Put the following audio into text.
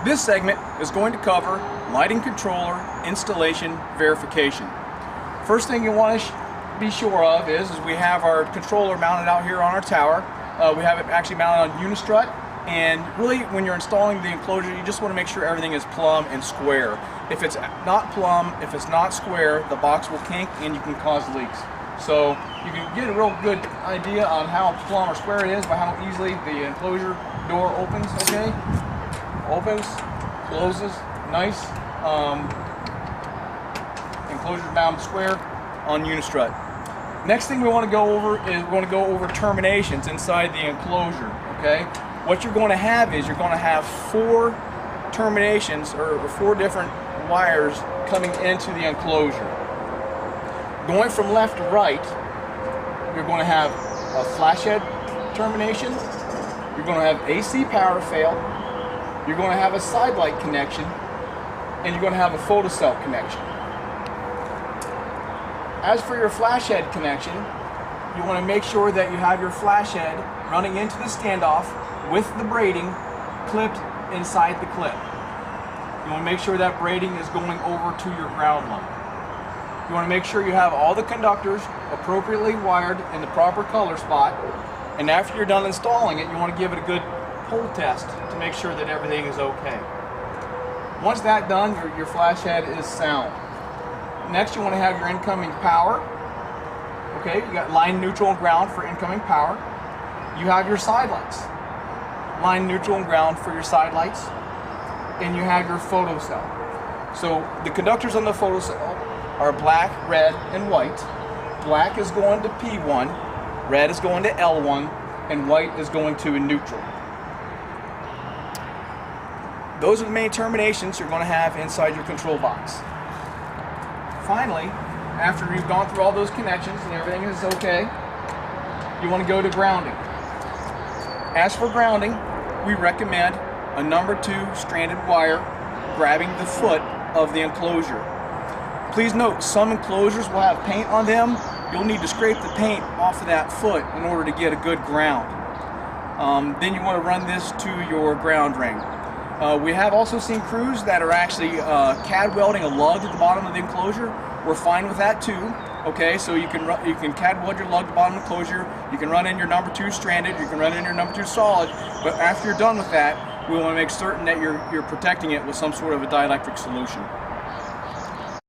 This segment is going to cover lighting controller installation verification. First thing you want to be sure of is we have our controller mounted out here on our tower. We have it actually mounted on Unistrut, and really when you're installing the enclosure you just want to make sure everything is plumb and square. If it's not plumb, if it's not square, the box will kink and you can cause leaks. So you can get a real good idea on how plumb or square it is by how easily the enclosure door opens. Okay, opens, closes, nice. Enclosure bound square on Unistrut. Next thing we want to go over is we're going to go over terminations inside the enclosure. Okay, what you're going to have is you're going to have 4 terminations or 4 different wires coming into the enclosure. Going from left to right, you're going to have a flash head termination, you're going to have AC power fail, you're going to have a side light connection, and you're going to have a photocell connection. As for your flash head connection, you want to make sure that you have your flash head running into the standoff with the braiding clipped inside the clip. You want to make sure that braiding is going over to your ground line. You want to make sure you have all the conductors appropriately wired in the proper color spot, and after you're done installing it, you want to give it a good pull test to make sure that everything is okay. Once that's done, your flash head is sound. Next, you want to have your incoming power. Okay, you got line, neutral, and ground for incoming power. You have your side lights. Line, neutral, and ground for your side lights. And you have your photocell. So the conductors on the photocell are black, red, and white. Black is going to P1, red is going to L1, and white is going to neutral. Those are the main terminations you're going to have inside your control box. Finally, after you've gone through all those connections and everything is okay, you want to go to grounding. As for grounding, we recommend a number 2 stranded wire grabbing the foot of the enclosure. Please note, some enclosures will have paint on them. You'll need to scrape the paint off of that foot in order to get a good ground. Then you want to run this to your ground ring. We have also seen crews that are actually CAD welding a lug at the bottom of the enclosure. We're fine with that too. Okay, so you can CAD weld your lug at the bottom of the enclosure. You can run in your number 2 stranded. You can run in your number 2 solid. But after you're done with that, we want to make certain that you're protecting it with some sort of a dielectric solution.